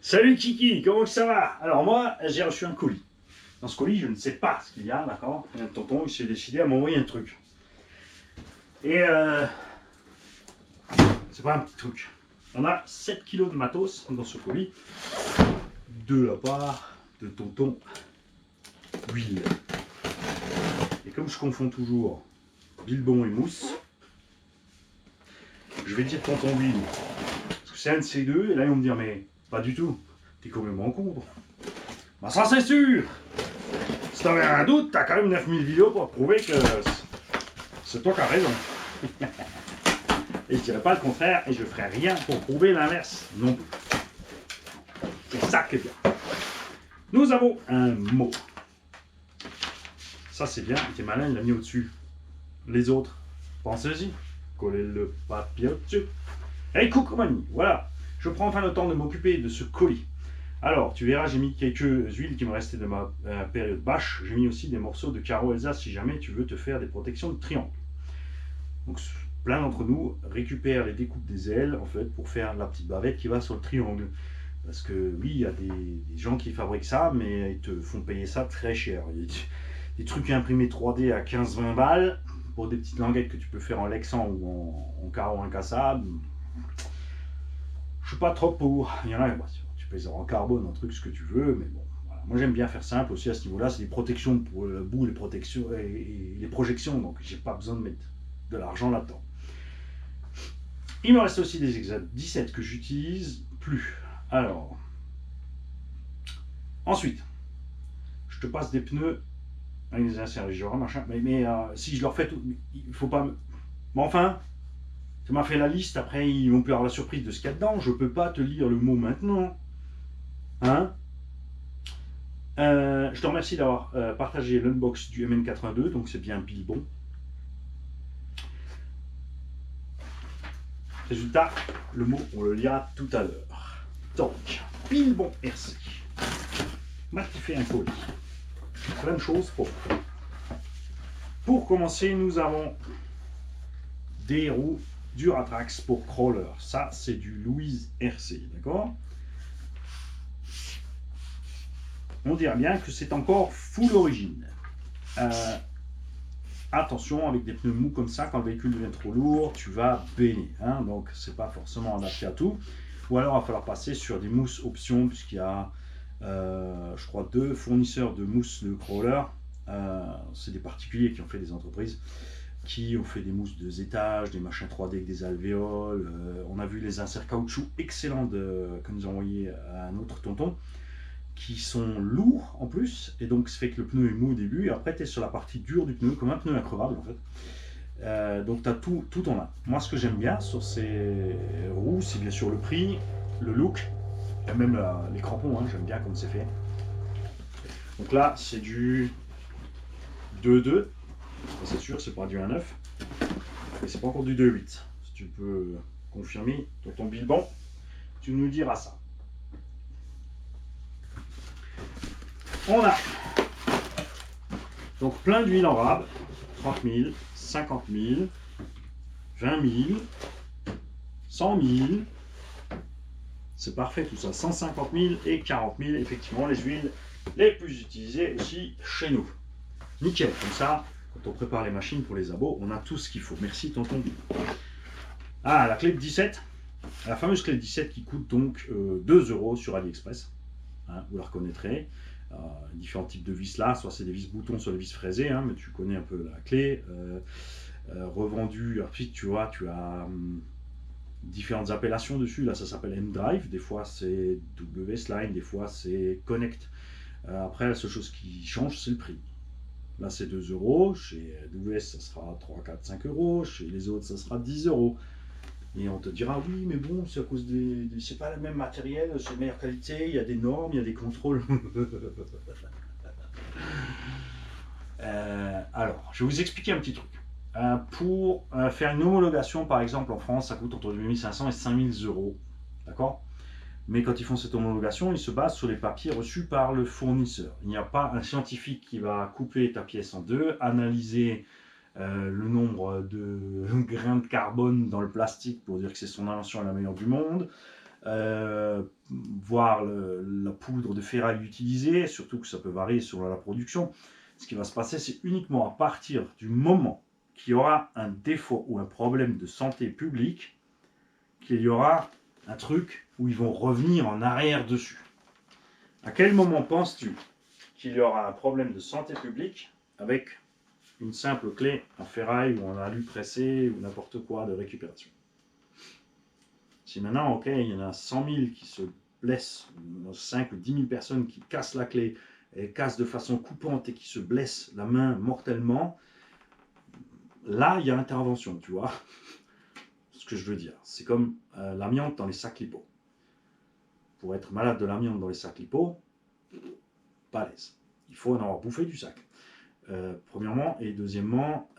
Salut Kiki, comment que ça va? Alors moi, j'ai reçu un colis. Dans ce colis, je ne sais pas ce qu'il y a, d'accord? Un tonton, il s'est décidé à m'envoyer un truc. Et c'est pas un petit truc. On a 7 kilos de matos dans ce colis. De la part de tonton Will. Et comme je confonds toujours Bilbon et Mousse, je vais dire tonton Will. Parce que c'est un de ces deux, et là ils vont me dire, mais pas du tout. T'es complètement con. Bah ça c'est sûr. Si t'avais un doute, t'as quand même 9000 vidéos pour prouver que c'est toi qui as raison. Et je dirais pas le contraire, et je ferai rien pour prouver l'inverse non plus. C'est ça qui est bien. Nous avons un mot. Ça c'est bien, il était malin, il l'a mis au-dessus. Les autres, pensez-y. Collez le papier au-dessus. Hey Coucomanie, voilà. Je prends enfin le temps de m'occuper de ce colis. Alors, tu verras, j'ai mis quelques huiles qui me restaient de ma période bâche. J'ai mis aussi des morceaux de carreau Elsa si jamais tu veux te faire des protections de triangle. Donc, plein d'entre nous récupèrent les découpes des ailes en fait pour faire la petite bavette qui va sur le triangle. Parce que oui, il y a des gens qui fabriquent ça, mais ils te font payer ça très cher. Il y a des trucs imprimés 3D à 15-20 balles pour des petites languettes que tu peux faire en Lexan ou en carreau incassable. Je suis pas trop pour. Il y en a, bah, tu peux les avoir en carbone, en truc, ce que tu veux, mais bon. Voilà. Moi j'aime bien faire simple aussi à ce niveau-là, c'est des protections pour le bout, les protections et les projections, donc j'ai pas besoin de mettre de l'argent là-dedans. Il me reste aussi des Exa 17 que j'utilise plus. Alors, ensuite, je te passe des pneus avec des inserts, machin, mais si je leur fais tout, il faut pas. Mais enfin, ça m'a fait la liste, après ils vont plus avoir la surprise de ce qu'il y a dedans, je peux pas te lire le mot maintenant. Hein? Je te remercie d'avoir partagé l'unbox du MN82, donc c'est bien Bilbon. Résultat, le mot, on le lira tout à l'heure. Donc, Bilbon RC. M'a fait un colis. Plein de choses pour. Pour commencer, nous avons des roues Duratrax pour crawler. Ça, c'est du Louise RC, d'accord? On dirait bien que c'est encore full origine. Attention, avec des pneus mous comme ça, quand le véhicule devient trop lourd, tu vas baigner. Hein, donc, c'est pas forcément adapté à tout. Ou alors, il va falloir passer sur des mousses options, puisqu'il y a, je crois, 2 fournisseurs de mousse de crawler. C'est des particuliers qui ont fait des entreprises, qui ont fait des mousses de étages, des machins 3D avec des alvéoles. On a vu les inserts caoutchouc excellents que nous a envoyé à un autre tonton, qui sont lourds en plus, et donc ça fait que le pneu est mou au début, et après tu es sur la partie dure du pneu, comme un pneu increvable en fait. Donc tu as tout en un. Moi ce que j'aime bien sur ces roues, c'est bien sûr le prix, le look, et même les crampons, hein, j'aime bien comme c'est fait. Donc là c'est du 2.2, c'est sûr, c'est pas du 1.9, et c'est pas encore du 2.8. Si tu peux confirmer dans ton Bilbon, tu nous diras ça. On a donc plein d'huile en rab, 30 000, 50 000, 20 000, 100 000, c'est parfait tout ça, 150 000 et 40 000, effectivement les huiles les plus utilisées aussi chez nous. Nickel, comme ça, quand on prépare les machines pour les abos, on a tout ce qu'il faut. Merci tonton. Ah, la clé de 17, la fameuse clé de 17 qui coûte donc 2 € sur AliExpress, hein, vous la reconnaîtrez. Différents types de vis là, soit c'est des vis boutons, soit des vis fraisées, hein, mais tu connais un peu la clé. Revendu, ensuite tu vois, tu as différentes appellations dessus, là ça s'appelle M-Drive, des fois c'est W-Line, des fois c'est Connect. Après la seule chose qui change c'est le prix. Là c'est 2 €, chez WS ça sera 3, 4, 5 €, chez les autres ça sera 10 €. Et on te dira oui mais bon c'est à cause c'est pas le même matériel, c'est de meilleure qualité, il y a des normes, il y a des contrôles. Alors je vais vous expliquer un petit truc. Pour faire une homologation par exemple en France ça coûte entre 2500 et 5000 €, d'accord? Mais quand ils font cette homologation, ils se basent sur les papiers reçus par le fournisseur. Il n'y a pas un scientifique qui va couper ta pièce en deux, analyser le nombre de grains de carbone dans le plastique pour dire que c'est son invention la meilleure du monde, voir la poudre de ferraille utilisée, surtout que ça peut varier selon la production. Ce qui va se passer, c'est uniquement à partir du moment qu'il y aura un défaut ou un problème de santé publique, qu'il y aura un truc où ils vont revenir en arrière dessus. À quel moment penses-tu qu'il y aura un problème de santé publique avec une simple clé en ferraille ou en alu pressé ou n'importe quoi de récupération? Si maintenant, ok, il y en a 100 000 qui se blessent, 5 ou 10 000 personnes qui cassent la clé, et cassent de façon coupante et qui se blessent la main mortellement, là, il y a intervention, tu vois. Ce que je veux dire, c'est comme l'amiante dans les sacs lipo. Pour être malade de l'amiante dans les sacs lipo, pas à l'aise. Il faut en avoir bouffé du sac. Premièrement, et deuxièmement,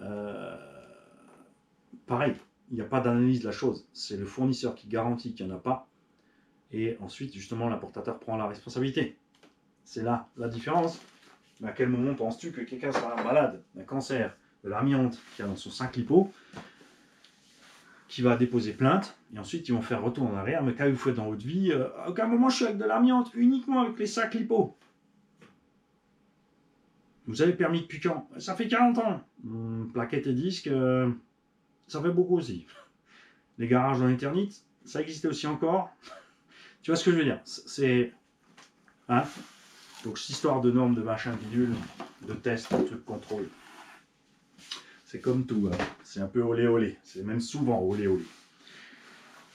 pareil, il n'y a pas d'analyse de la chose. C'est le fournisseur qui garantit qu'il n'y en a pas. Et ensuite, justement, l'importateur prend la responsabilité. C'est là la différence. Mais à quel moment penses-tu que quelqu'un sera malade d'un cancer de l'amiante qui a dans son sac lipo, qui va déposer plainte, et ensuite ils vont faire retour en arrière, mais quand vous faites dans votre vie, à aucun moment je suis avec de l'amiante, uniquement avec les sacs lipo. Vous avez permis depuis quand? Ça fait 40 ans. Plaquettes et disques, ça fait beaucoup aussi. Les garages en Eternit, ça existait aussi encore. Tu vois ce que je veux dire? C'est... Hein? Donc cette histoire de normes, de machin, bidule, de tests, de trucs contrôle. C'est comme tout, hein. C'est un peu olé olé. C'est même souvent olé olé.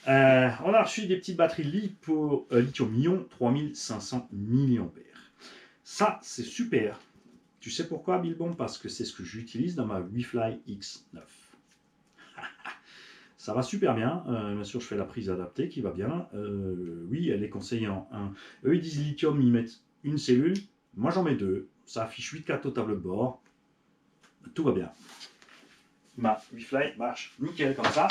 On a reçu des petites batteries lithium-ion 3500 mAh. Ça, c'est super. Tu sais pourquoi, Bilbon? Parce que c'est ce que j'utilise dans ma WeFly X9. Ça va super bien. Bien sûr, je fais la prise adaptée qui va bien. Oui, elle est conseillée en 1. Eux, ils disent lithium, ils mettent une cellule. Moi, j'en mets 2. Ça affiche 8 cartes au tableau de bord. Tout va bien. Ma WeFly marche nickel comme ça.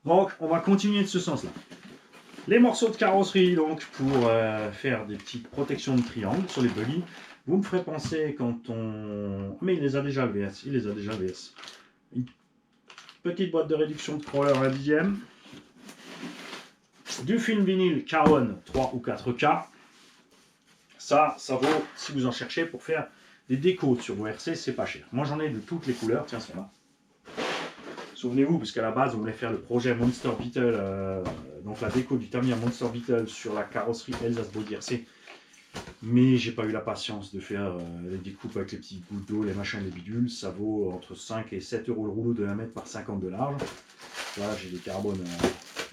Donc, on va continuer de ce sens-là. Les morceaux de carrosserie, donc, pour faire des petites protections de triangle sur les buggy. Vous me ferez penser quand on... Mais il les a déjà le VS. Il les a déjà le VS. Une petite boîte de réduction de crawler à 1/10. Du film vinyle Caron 3 ou 4K. Ça vaut, si vous en cherchez, pour faire des décos sur vos RC, c'est pas cher. Moi, j'en ai de toutes les couleurs. Tiens, c'est là. Souvenez-vous, parce qu'à la base, on voulait faire le projet Monster Beetle, donc la déco du Tamiya Monster Beetle sur la carrosserie Elsace Body RC. Mais j'ai pas eu la patience de faire les découpes avec les petits gouttes d'eau, les machins, les bidules. Ça vaut entre 5 et 7 euros le rouleau de 1 mètre par 50 de large. Là, j'ai des carbones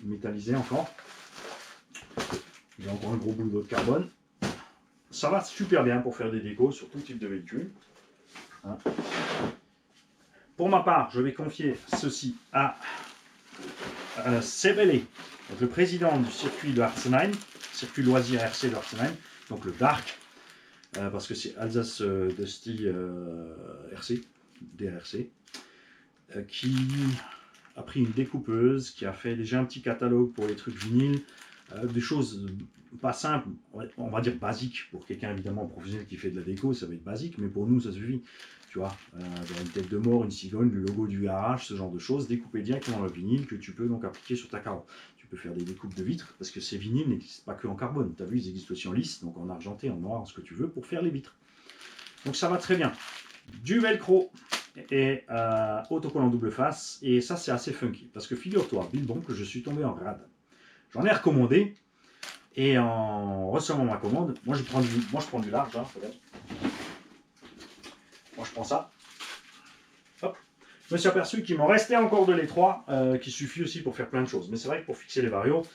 métallisés encore. J'ai encore un gros bout d'eau de carbone. Ça va super bien pour faire des décos sur tout type de véhicule. Hein. Pour ma part, je vais confier ceci à Sebele, le président du circuit de Arsenheim, circuit loisir RC de Arsenheim, donc le Dark, parce que c'est Alsace Dusty RC, DRC, qui a pris une découpeuse, qui a fait déjà un petit catalogue pour les trucs vinyles, des choses pas simples, on va dire basiques, pour quelqu'un évidemment professionnel qui fait de la déco, ça va être basique, mais pour nous ça suffit. Tu vois, une tête de mort, une cigogne, le logo du garage, ce genre de choses, découpées directement dans le vinyle que tu peux donc appliquer sur ta carotte. Tu peux faire des découpes de vitres, parce que ces vinyles n'existent pas que en carbone. Tu as vu, ils existent aussi en lisse, donc en argenté, en noir, ce que tu veux, pour faire les vitres. Donc ça va très bien. Du velcro et autocollant double face, et ça c'est assez funky, parce que figure-toi, Bilbon, que je suis tombé en rade. J'en ai recommandé, et en recevant ma commande, moi je prends du large, hein, regarde. Moi je prends ça. Hop. Je me suis aperçu qu'il m'en restait encore de l'étroit, qui suffit aussi pour faire plein de choses. Mais c'est vrai que pour fixer les varios,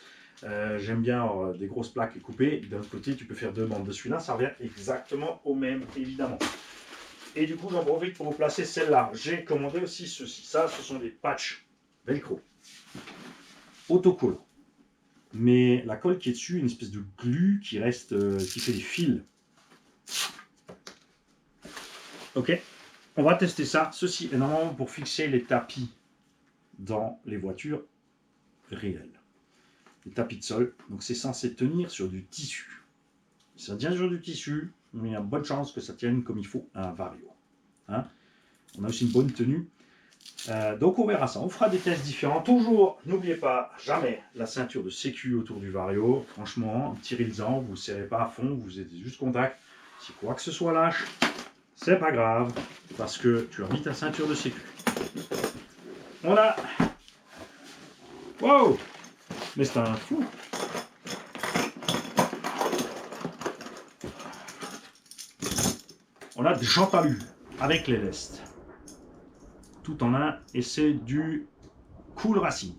j'aime bien des grosses plaques coupées. D'un autre côté, tu peux faire 2 bandes de celui-là, ça revient exactement au même, évidemment. Et du coup, j'en profite pour vous placer celle-là. J'ai commandé aussi ceci. Ça, ce sont des patchs velcro. Autocollants. Mais la colle qui est dessus, une espèce de glu qui reste, qui fait des fils. Ok, on va tester ça. Ceci est normalement pour fixer les tapis dans les voitures réelles. Les tapis de sol. Donc c'est censé tenir sur du tissu. Ça tient sur du tissu, mais il y a de bonnes chances que ça tienne comme il faut à un vario. Hein, on a aussi une bonne tenue. Donc on verra ça, on fera des tests différents. Toujours, n'oubliez pas, jamais la ceinture de sécu autour du Vario. Franchement, tirez-le-en, vous ne serrez pas à fond, vous êtes juste contact. Si quoi que ce soit lâche, c'est pas grave, parce que tu as mis ta ceinture de sécu. On a... Wow! Mais c'est un fou! On a des jantes à l'huile avec les lestes. Tout en un, et c'est du Cool Racing.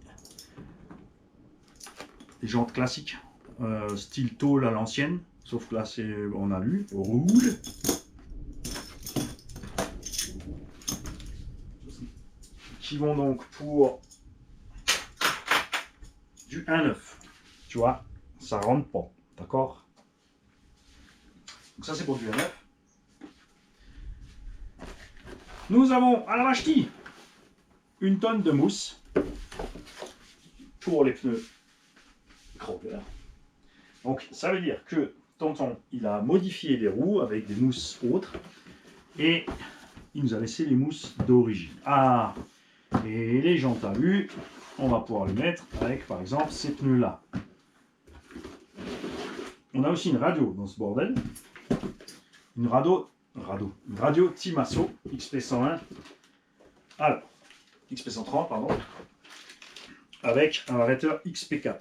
Des jantes classiques, style tôle à l'ancienne, sauf que là c'est en alu, rouge. Qui vont donc pour du 1,9. Tu vois, ça rentre pas, d'accord? Donc ça c'est pour du 1,9. Nous avons à la vache-qui une tonne de mousse pour les pneus Crawler. Donc ça veut dire que tonton il a modifié les roues avec des mousses autres et il nous a laissé les mousses d'origine. Ah, et les jantes à vue, on va pouvoir les mettre avec par exemple ces pneus là. On a aussi une radio dans ce bordel, une radio Timasso XP101, alors XP130 pardon, avec un variateur XP4.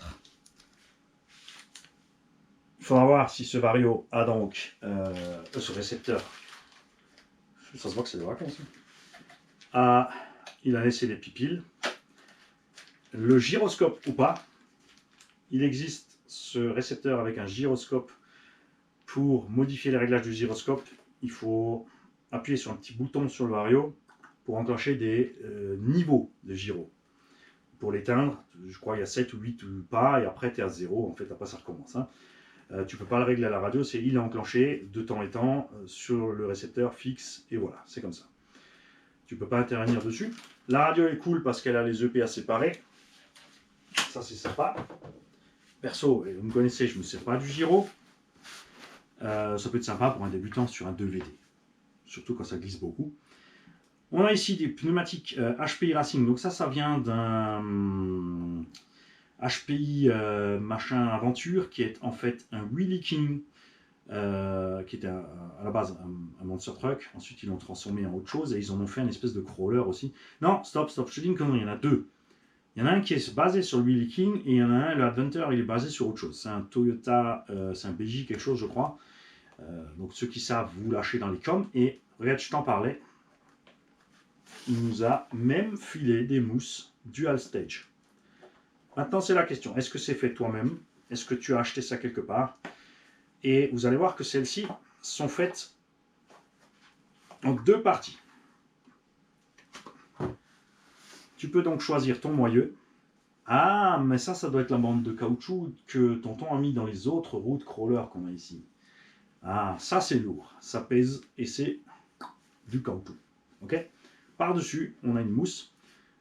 Il faudra voir si ce Vario a donc ce récepteur. Ça se voit que c'est des vacances. Il a laissé les pipilles. Le gyroscope ou pas. Il existe ce récepteur avec un gyroscope. Pour modifier les réglages du gyroscope, il faut appuyer sur un petit bouton sur le Vario pour enclencher des niveaux de gyro. Pour l'éteindre, je crois qu'il y a 7 ou 8 ou pas, et après tu es à 0, en fait après ça recommence. Hein. Tu ne peux pas le régler à la radio, il est enclenché de temps en temps sur le récepteur fixe, et voilà, c'est comme ça. Tu ne peux pas intervenir dessus. La radio est cool parce qu'elle a les EPA séparés. Ça c'est sympa. Perso, vous me connaissez, je ne me sers pas du gyro. Ça peut être sympa pour un débutant sur un 2VD. Surtout quand ça glisse beaucoup. On a ici des pneumatiques HPI Racing. Donc ça vient d'un HPI machin aventure qui est en fait un Wheelie King qui était à la base un monster truck. Ensuite ils l'ont transformé en autre chose et ils en ont fait une espèce de crawler aussi. Non, stop, je te dis une connerie, il y en a deux. Il y en a un qui est basé sur le Wheelie King et il y en a un, le Adventure, il est basé sur autre chose. C'est un Toyota, c'est un BJ quelque chose je crois. Donc ceux qui savent, vous lâchez dans les coms. Et regarde, je t'en parlais. Il nous a même filé des mousses Dual Stage. Maintenant, c'est la question. Est-ce que c'est fait toi-même? Est-ce que tu as acheté ça quelque part? Et vous allez voir que celles-ci sont faites en deux parties. Tu peux donc choisir ton moyeu. Ah, mais ça doit être la bande de caoutchouc que tonton a mis dans les autres roues de crawler qu'on a ici. Ah, ça c'est lourd. Ça pèse et c'est du caoutchouc. Ok? Par-dessus, on a une mousse.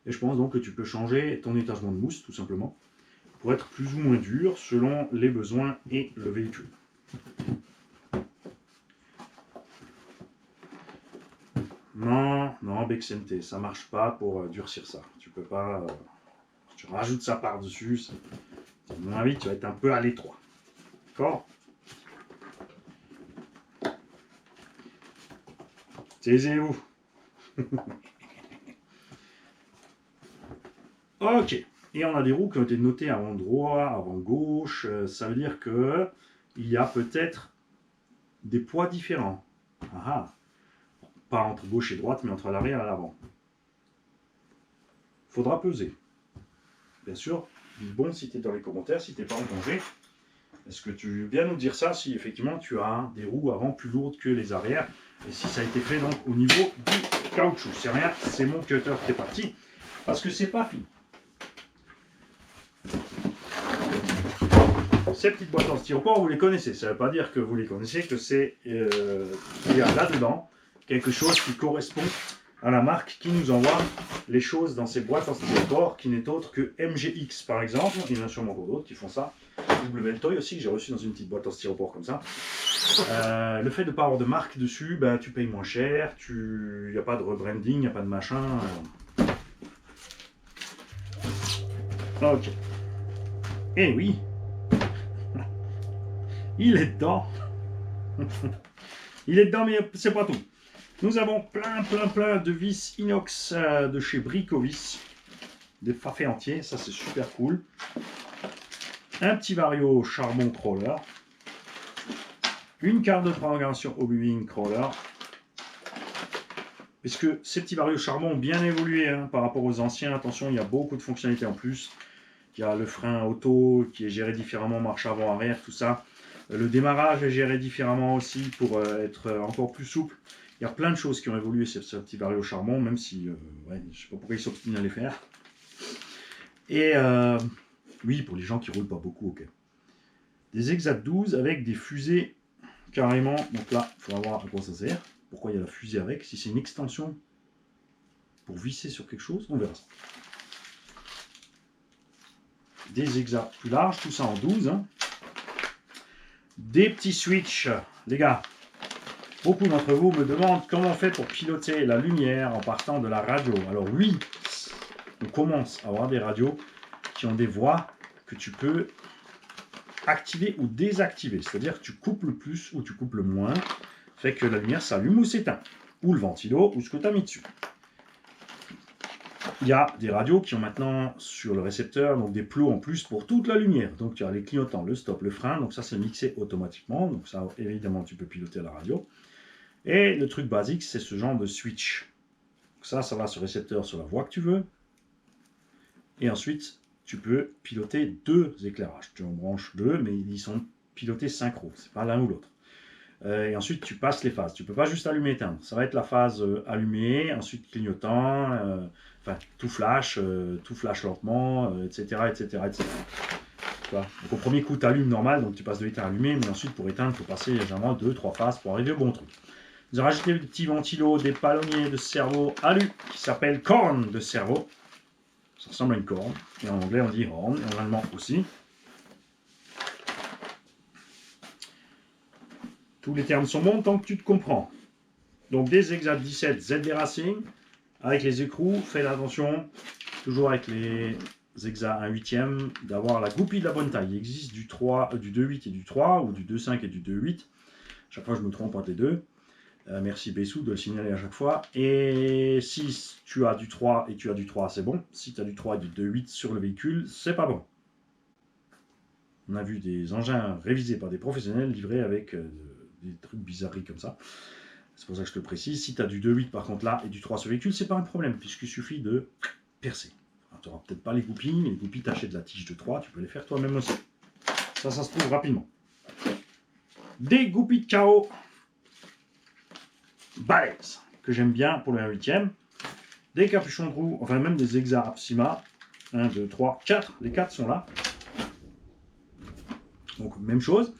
Et je pense donc que tu peux changer ton étagement de mousse, tout simplement, pour être plus ou moins dur selon les besoins et le véhicule. Non, Bexente, ça marche pas pour durcir ça. Tu peux pas... tu rajoutes ça par-dessus, à mon avis, tu vas être un peu à l'étroit. D'accord? Taisez-vous. Ok. Et on a des roues qui ont été notées avant droit, avant gauche. Ça veut dire que il y a peut-être des poids différents. Ah, pas entre gauche et droite, mais entre l'arrière et l'avant. Faudra peser. Bien sûr, bon, si tu es dans les commentaires, si tu n'es pas en danger, est-ce que tu veux bien nous dire ça si effectivement tu as des roues avant plus lourdes que les arrières et si ça a été fait donc au niveau du caoutchouc. C'est rien, c'est mon cutter qui est parti parce que c'est pas fini. Ces petites boîtes en styropor, vous les connaissez. Ça ne veut pas dire que vous les connaissez, que c'est il y a là-dedans quelque chose qui correspond à la marque qui nous envoie les choses dans ces boîtes en styropor, qui n'est autre que MGX par exemple. Il y en a sûrement d'autres qui font ça. WLToy aussi, que j'ai reçu dans une petite boîte en styropor comme ça. Le fait de ne pas avoir de marque dessus, ben, tu payes moins cher, il n'y a pas de rebranding, il n'y a pas de machin. Ok. Eh oui. Il est dedans. Il est dedans, mais c'est pas tout. Nous avons plein de vis inox de chez Bricovis. Des fafés entiers, ça c'est super cool. Un petit Vario charbon crawler. Une carte de programmation Obi-Wan crawler. Puisque ces petits Vario charbon ont bien évolué hein, par rapport aux anciens. Attention, il y a beaucoup de fonctionnalités en plus. Il y a le frein auto qui est géré différemment, marche avant, arrière, tout ça. Le démarrage est géré différemment aussi pour être encore plus souple. Il y a plein de choses qui ont évolué sur ce petit Vario charbon, même si ouais, je ne sais pas pourquoi ils s'obstinent à les faire. Et oui, pour les gens qui ne roulent pas beaucoup, ok. Des Exat 12 avec des fusées carrément. Donc là, il faut voir à quoi ça sert. Pourquoi il y a la fusée avec. Si c'est une extension pour visser sur quelque chose, on verra ça. Des Exat plus larges, tout ça en 12. Hein. Des petits switches, les gars. Beaucoup d'entre vous me demandent comment on fait pour piloter la lumière en partant de la radio. Alors oui, on commence à avoir des radios qui ont des voix que tu peux activer ou désactiver. C'est-à-dire que tu coupes le plus ou tu coupes le moins, fait que la lumière s'allume ou s'éteint. Ou le ventilo ou ce que tu as mis dessus. Il y a des radios qui ont maintenant sur le récepteur donc des plots en plus pour toute la lumière. Donc tu as les clignotants, le stop, le frein. Donc ça c'est mixé automatiquement. Donc ça évidemment tu peux piloter la radio. Et le truc basique c'est ce genre de switch. Donc ça va sur le récepteur sur la voie que tu veux. Et ensuite tu peux piloter deux éclairages. Tu en branches deux mais ils sont pilotés synchro. C'est pas l'un ou l'autre. Et ensuite tu passes les phases. Tu peux pas juste allumer et éteindre. Ça va être la phase allumée, ensuite clignotant, enfin tout flash lentement, etc. etc. Donc au premier coup tu allumes normal, donc tu passes de l'éteint à allumé, mais ensuite pour éteindre, il faut passer légèrement 2-3 phases pour arriver au bon truc. Nous avons rajouté des petits ventilos, des palonniers de cerveau alu qui s'appellent cornes de cerveau. Ça ressemble à une corne, et en anglais on dit horn, et en allemand aussi. Tous les termes sont bons tant que tu te comprends. Donc des Exat 17 ZD Racing avec les écrous, faites attention, toujours avec les Exat 1/8, d'avoir la goupille de la bonne taille. Il existe du 2.8 et du 3, ou du 2.5 et du 2.8. Chaque fois je me trompe entre les deux. Merci Bessou de le signaler à chaque fois. Et si tu as du 3 et tu as du 3, c'est bon. Si tu as du 3 et du 2.8 sur le véhicule, c'est pas bon. On a vu des engins révisés par des professionnels livrés avec des trucs bizarreries comme ça. C'est pour ça que je te le précise. Si tu as du 2.8 par contre là et du 3 sur le véhicule, c'est pas un problème puisqu'il suffit de percer. Tu n'auras peut-être pas les goupilles, mais les goupilles t'achètes de la tige de 3, tu peux les faire toi-même aussi. Ça se trouve rapidement. Des goupilles de KO balèzes que j'aime bien pour le 1/8. Des capuchons de roue, enfin même des Exat Apsima. 1, 2, 3, 4. Les 4 sont là. Donc même chose.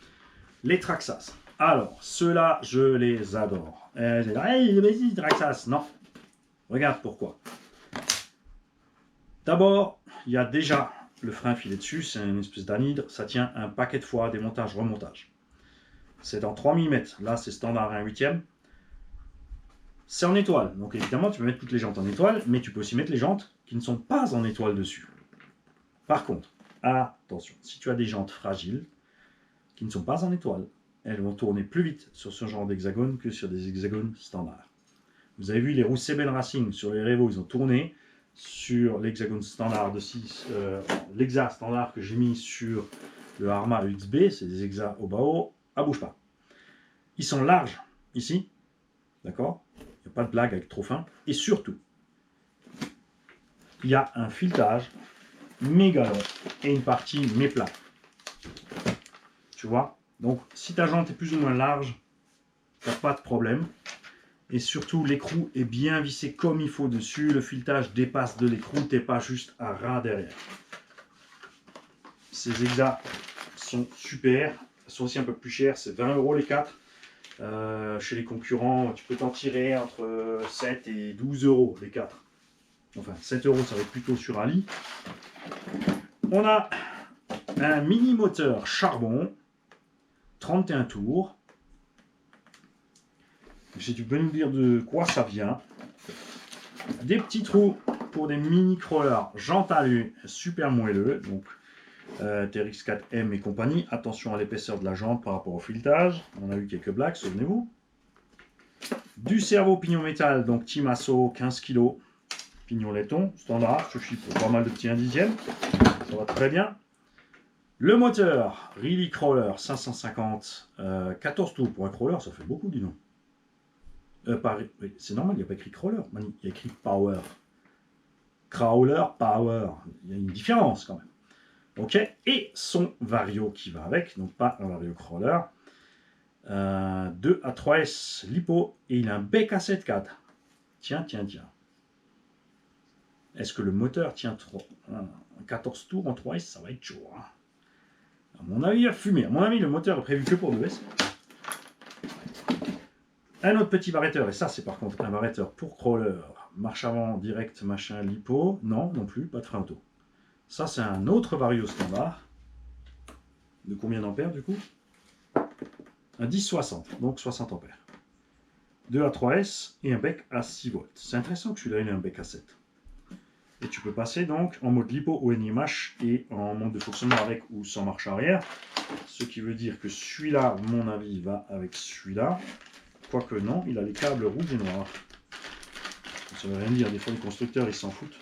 Les Traxxas. Alors, ceux-là, je les adore. Hey, vas-y, Traxxas. Non. Regarde pourquoi. D'abord, il y a déjà le frein filé dessus. C'est une espèce d'anhydre. Ça tient un paquet de fois, démontage, remontage. C'est en 3 mm. Là, c'est standard 1/8. C'est en étoile. Donc évidemment, tu peux mettre toutes les jantes en étoile, mais tu peux aussi mettre les jantes qui ne sont pas en étoile dessus. Par contre, attention, si tu as des jantes fragiles, qui ne sont pas en étoile, elles vont tourner plus vite sur ce genre d'hexagone que sur des hexagones standards. Vous avez vu les roues Seben Racing sur les Revo, ils ont tourné sur l'hexagone standard de 6, l'Exa standard que j'ai mis sur le Arma XB, c'est des Exa au bas à bouge pas. Ils sont larges ici, d'accord? Il n'y a pas de blague avec trop fin. Et surtout, il y a un filetage méga long et une partie méplat. Tu vois? Donc, si ta jante est plus ou moins large, tu n'as pas de problème. Et surtout, l'écrou est bien vissé comme il faut dessus. Le filetage dépasse de l'écrou, tu n'es pas juste à ras derrière. Ces Exa sont super. Elles sont aussi un peu plus chères, c'est 20 € les 4. Chez les concurrents, tu peux t'en tirer entre 7 et 12 € les 4. Enfin, 7 €, ça va être plutôt sur Ali. On a un mini moteur charbon, 31 tours. Si tu peux nous dire de quoi ça vient. Des petits trous pour des mini crawlers, jante alu, super moelleux, donc TRX4M et compagnie. Attention à l'épaisseur de la jante par rapport au filetage. On a eu quelques blagues, souvenez-vous. Du cerveau pignon métal, donc Team Asso, 15 kg. Pignon laiton, standard, suffit pour pas mal de petits 1/10. Ça va très bien. Le moteur, Really Crawler 550, 14 tours pour un crawler, ça fait beaucoup, dis donc. Oui, c'est normal, il n'y a pas écrit crawler, il y a écrit power. Crawler, power, il y a une différence quand même. Ok, et son vario qui va avec, donc pas un vario crawler. 2 à 3S lipo, et il a un bec à 7,4. Tiens. Est-ce que le moteur tient 14 tours en 3S? Ça va être chaud. Hein. À mon avis, il va fumer. À mon avis, le moteur est prévu que pour 2S. Un autre petit variateur, et ça c'est par contre un variateur pour crawler, marche avant, direct, machin, lipo, non plus, pas de frein auto. Ça c'est un autre vario standard, de combien d'ampères du coup? Un 1060, donc 60 ampères. 2 à 3S et un bec à 6 volts. C'est intéressant que celui-là il a un bec à 7. Et tu peux passer donc en mode lipo ou NIMH et en mode de fonctionnement avec ou sans marche arrière. Ce qui veut dire que celui-là, à mon avis, va avec celui-là. Quoique non, il a les câbles rouges et noirs. Ça ne veut rien dire, des fois les constructeurs ils s'en foutent.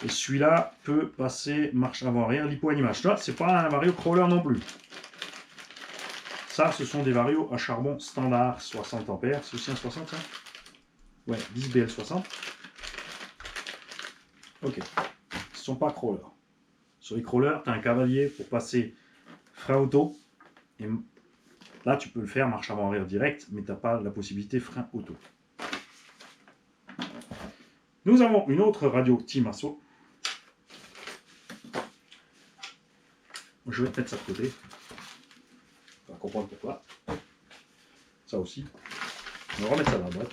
Et celui-là peut passer marche avant-arrière, lipo NIMH. Là, c'est pas un vario crawler non plus. Ça, ce sont des varios à charbon standard 60 ampères. C'est aussi un 60 ça? Ouais, 10 BL60. Ok. Ce ne sont pas crawlers. Sur les crawlers, tu as un cavalier pour passer frein auto. Et là, tu peux le faire marche avant-arrière direct, mais tu n'as pas la possibilité frein auto. Nous avons une autre radio Team Asso. Je vais te mettre ça de côté. On va comprendre pourquoi. Ça aussi. On va remettre ça dans la boîte.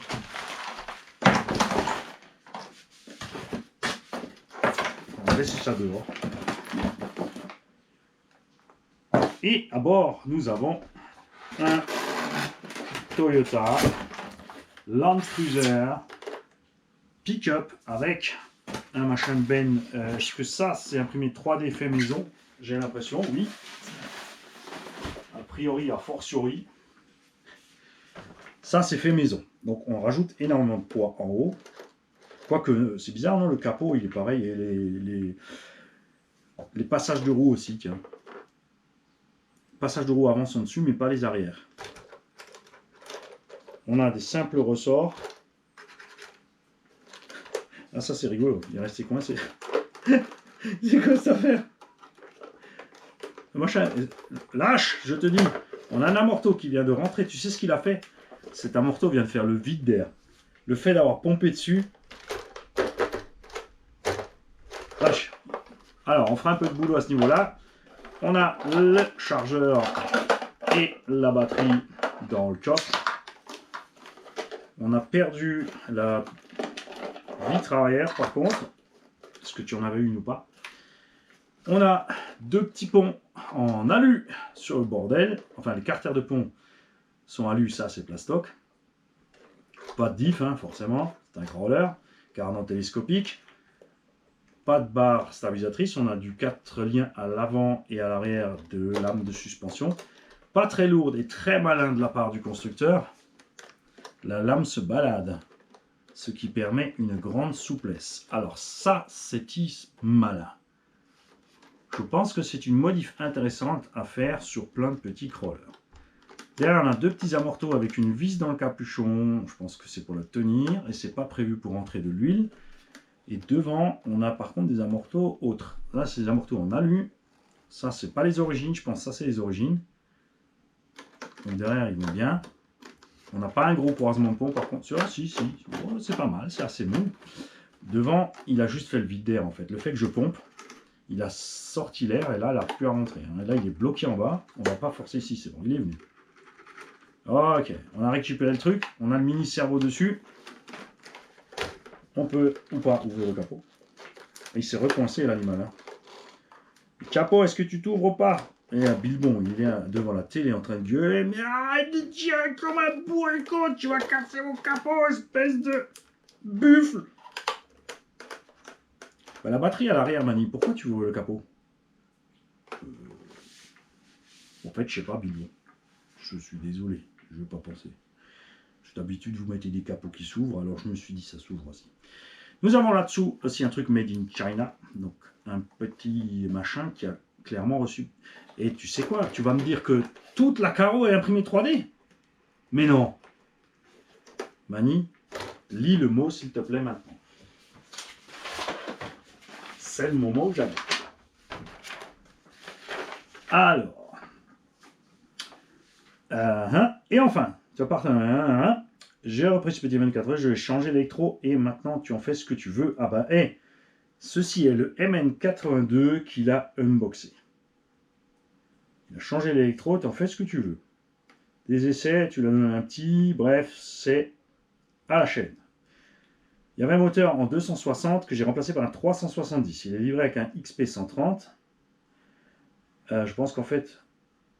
On va laisser ça dehors. Et à bord, nous avons un Toyota Land Cruiser pick-up avec un machin Ben. Est-ce que ça, c'est imprimé 3D fait maison? J'ai l'impression, oui. A priori, a fortiori. Ça, c'est fait maison. Donc, on rajoute énormément de poids en haut. Quoique, c'est bizarre, non? Le capot, il est pareil. Et les passages de roues aussi, tiens. Passages de roues avant sont dessus, mais pas les arrières. On a des simples ressorts. Ah, ça, c'est rigolo. Il est resté coincé. C'est quoi cette affaire? Machin, lâche, je te dis. On a un amorto qui vient de rentrer. Tu sais ce qu'il a fait? Cet amorto vient de faire le vide d'air. Le fait d'avoir pompé dessus. Lâche. Alors, on fera un peu de boulot à ce niveau-là. On a le chargeur et la batterie dans le coffre. On a perdu la vitre arrière par contre. Est-ce que tu en avais une ou pas? On a deux petits ponts en alu sur le bordel. Enfin, les carters de pont sont alu, ça c'est plastoc. Pas de diff, hein, forcément. C'est un crawler. Cardan télescopique. Pas de barre stabilisatrice. On a du 4 liens à l'avant et à l'arrière de lame de suspension. Pas très lourde et très malin de la part du constructeur. La lame se balade, ce qui permet une grande souplesse. Alors ça, c'est malin. Je pense que c'est une modif intéressante à faire sur plein de petits crawlers. Derrière, on a deux petits amortos avec une vis dans le capuchon. Je pense que c'est pour la tenir et c'est pas prévu pour rentrer de l'huile. Et devant, on a par contre des amortos autres. Là, c'est des amortos en alu. Ça, c'est pas les origines. Je pense que ça, c'est les origines. Donc derrière, ils vont bien. On n'a pas un gros croisement de pont par contre. Si. Oh, c'est pas mal, c'est assez mou. Devant, il a juste fait le vide d'air en fait. Le fait que je pompe, il a sorti l'air et là, il n'a plus à rentrer. Hein. Là, il est bloqué en bas. On ne va pas forcer ici, c'est bon, il est venu. Ok, on a récupéré le truc. On a le mini cerveau dessus. On peut ou pas ouvrir le capot. Il s'est recoincé l'animal. Hein. Le capot, est-ce que tu t'ouvres pas? Et Bilbon, il est devant la télé en train de gueuler. Mais arrête de tirer comme un bourricot, tu vas casser mon capot, espèce de buffle. Bah, la batterie à l'arrière, Mani, pourquoi tu veux le capot? En fait, je sais pas, Billy. Je suis désolé, je ne veux pas penser. J'ai d'habitude, vous mettez des capots qui s'ouvrent, alors je me suis dit, ça s'ouvre aussi. Nous avons là-dessous aussi un truc made in China, donc un petit machin qui a clairement reçu. Et tu sais quoi, tu vas me dire que toute la carreau est imprimée 3D? Mais non. Mani, lis le mot s'il te plaît maintenant. C'est le moment où j'avais. Alors. Et enfin, tu vas partir. J'ai repris ce petit 24 heures, je vais changer l'électro et maintenant tu en fais ce que tu veux. Ah bah, hé, ceci est le MN82 qu'il a unboxé. Il a changé l'électro, tu en fais ce que tu veux. Des essais, tu l'as donné un petit, bref, c'est à la chaîne. Il y avait un moteur en 260 que j'ai remplacé par un 370. Il est livré avec un XP130. Je pense qu'en fait,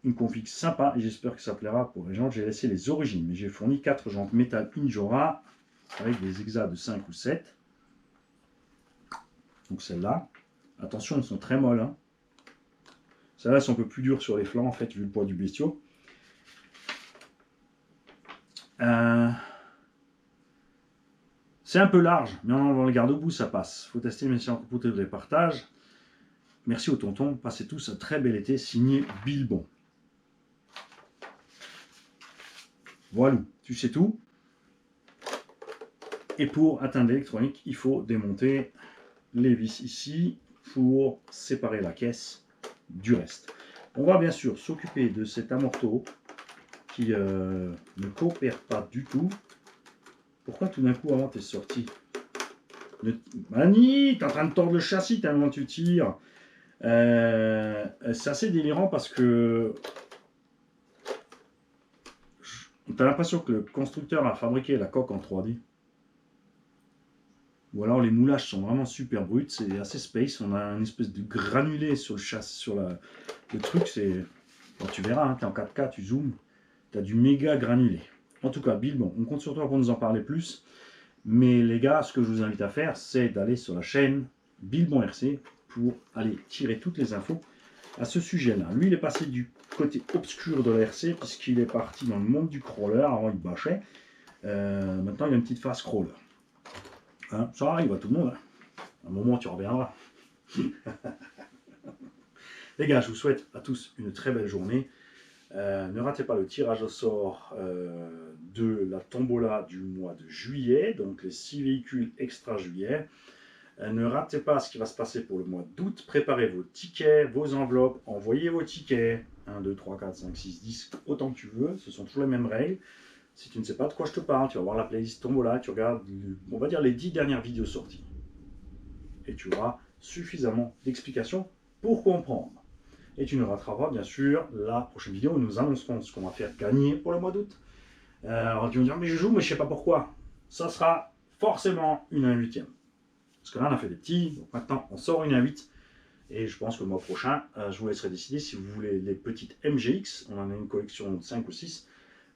une config sympa et j'espère que ça plaira pour les gens. J'ai laissé les origines, mais j'ai fourni 4 jantes métal Injora avec des hexas de 5 ou 7. Donc celles-là, attention, elles sont très molles. Hein. Celles-là sont un peu plus dures sur les flancs, en fait, vu le poids du bestiau. C'est un peu large, mais en enlevant le garde-boue, ça passe. Faut tester, mais si on peut les partages. Merci au tonton. Passez tous un très bel été, signé Bilbon. Voilà, tu sais tout. Et pour atteindre l'électronique, il faut démonter les vis ici pour séparer la caisse du reste. On va bien sûr s'occuper de cet amorto qui ne coopère pas du tout. Pourquoi tout d'un coup avant t'es sorti? Mani, t'es en train de tordre le châssis tellement tu tires. C'est assez délirant parce que t'as l'impression que le constructeur a fabriqué la coque en 3D. Ou alors les moulages sont vraiment super bruts, c'est assez space. On a une espèce de granulé sur le châssis, sur le truc. C'est, bon, tu verras, hein, t'es en 4K, tu zoomes, t'as du méga granulé. En tout cas, Bill, bon, on compte sur toi pour nous en parler plus. Mais les gars, ce que je vous invite à faire, c'est d'aller sur la chaîne Bilbon RC pour aller tirer toutes les infos à ce sujet-là. Lui, il est passé du côté obscur de la RC puisqu'il est parti dans le monde du crawler. Avant, il bâchait. Maintenant, il a une petite phase crawler. Hein, ça arrive à tout le monde. Hein. À un moment, tu reviendras. Les gars, je vous souhaite à tous une très belle journée. Ne ratez pas le tirage au sort de la tombola du mois de juillet, donc les 6 véhicules extra juillet. Ne ratez pas ce qui va se passer pour le mois d'août. Préparez vos tickets, vos enveloppes, envoyez vos tickets. 1, 2, 3, 4, 5, 6, 10, autant que tu veux. Ce sont toujours les mêmes règles. Si tu ne sais pas de quoi je te parle, tu vas voir la playlist Tombola, tu regardes, on va dire, les 10 dernières vidéos sorties. Et tu auras suffisamment d'explications pour comprendre. Et tu ne rateras pas, bien sûr, la prochaine vidéo où nous annoncerons ce qu'on va faire gagner pour le mois d'août. Alors tu vas me dire, mais je joue, mais je ne sais pas pourquoi. Ça sera forcément une 1/8. Parce que là, on a fait des petits, donc maintenant, on sort une 1/8. Et je pense que le mois prochain, je vous laisserai décider si vous voulez les petites MGX, on en a une collection de 5 ou 6,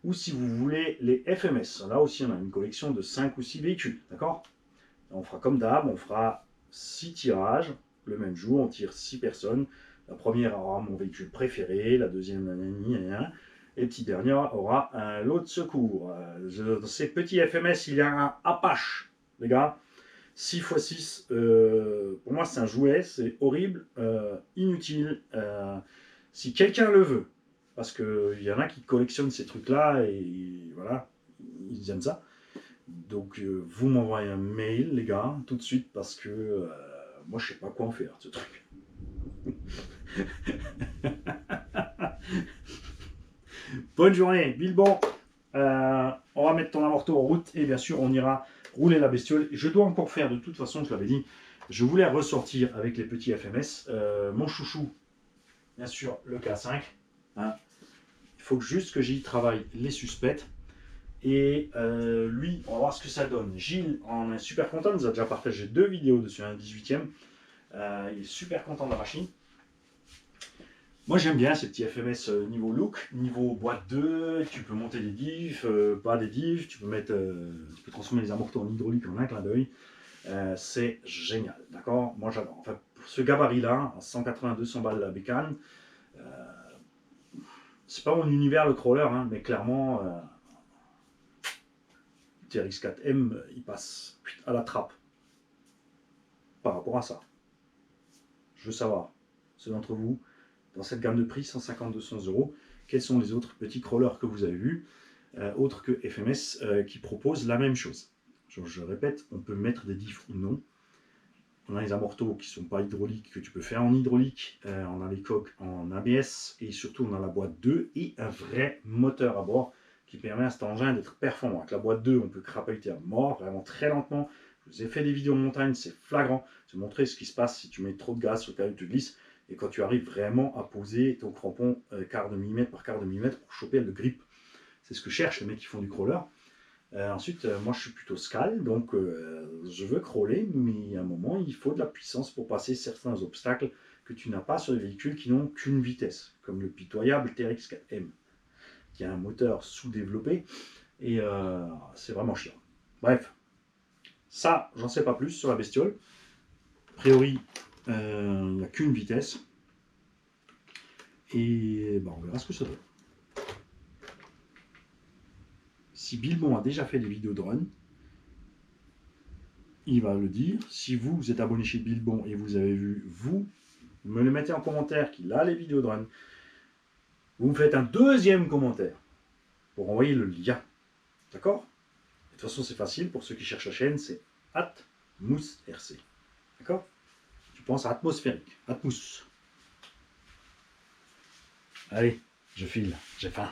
ou si vous voulez les FMS. Là aussi, on a une collection de 5 ou 6 véhicules, d'accord? On fera comme d'hab, on fera 6 tirages le même jour, on tire 6 personnes. La première aura mon véhicule préféré, la deuxième, et le petit dernier aura un lot de secours. Dans ces petits FMS, il y a un Apache, les gars. 6 x 6, pour moi c'est un jouet, c'est horrible, inutile. Si quelqu'un le veut, parce qu'il y en a qui collectionnent ces trucs-là et voilà, ils aiment ça. Donc vous m'envoyez un mail, les gars, tout de suite, parce que moi je sais pas quoi en faire de ce truc. Bonne journée, Bilbon. On va mettre ton amorto en route et bien sûr on ira rouler la bestiole. Je dois encore faire, de toute façon, je l'avais dit, je voulais ressortir avec les petits FMS. Mon chouchou, bien sûr, le K5. Hein. Il faut juste que j'y travaille les suspects. Et lui, on va voir ce que ça donne. Gilles en est super content, il nous a déjà partagé 2 vidéos dessus, un 18e. Il est super content de la machine. Moi j'aime bien ces petits FMS niveau look, niveau boîte 2, tu peux monter des diffs, pas des diffs, tu peux transformer les amortos en hydraulique en un clin d'œil. c'est génial, d'accord? Moi j'adore. Enfin, pour ce gabarit-là, à 180-200 balles la bécane, c'est pas mon univers le crawler, hein, mais clairement, TRX4M, il passe à la trappe par rapport à ça. Je veux savoir, ceux d'entre vous, dans cette gamme de prix, 150-200 euros, quels sont les autres petits crawlers que vous avez vus, autres que FMS, qui proposent la même chose. Je répète, on peut mettre des diffs ou non. On a les amortos qui ne sont pas hydrauliques, que tu peux faire en hydraulique. On a les coques en ABS. Et surtout, on a la boîte 2 et un vrai moteur à bord qui permet à cet engin d'être performant. Avec la boîte 2, on peut crapahuter à mort, vraiment très lentement. Je vous ai fait des vidéos en montagne, c'est flagrant. Je vais vous montrer ce qui se passe si tu mets trop de gaz sur le caillou, tu glisses. Et quand tu arrives vraiment à poser ton crampon quart de millimètre par quart de millimètre pour choper le grip. C'est ce que cherchent les mecs qui font du crawler. Ensuite, moi je suis plutôt scal, donc je veux crawler, mais à un moment il faut de la puissance pour passer certains obstacles que tu n'as pas sur les véhicules qui n'ont qu'une vitesse, comme le pitoyable TRX4M, qui a un moteur sous-développé, et c'est vraiment chiant. Bref, ça, j'en sais pas plus sur la bestiole. A priori, il n'y a qu'une vitesse, et on verra ce que ça donne. Si Bilbon a déjà fait des vidéos de run, il va le dire. Si vous êtes abonné chez Bilbon et vous avez vu, vous me le mettez en commentaire qu'il a les vidéos de run. Vous me faites un deuxième commentaire pour envoyer le lien. D'accord? De toute façon, c'est facile. Pour ceux qui cherchent la chaîne, c'est @mousrc. D'accord? Tu penses à atmosphérique. Atmos. Allez, je file. J'ai faim.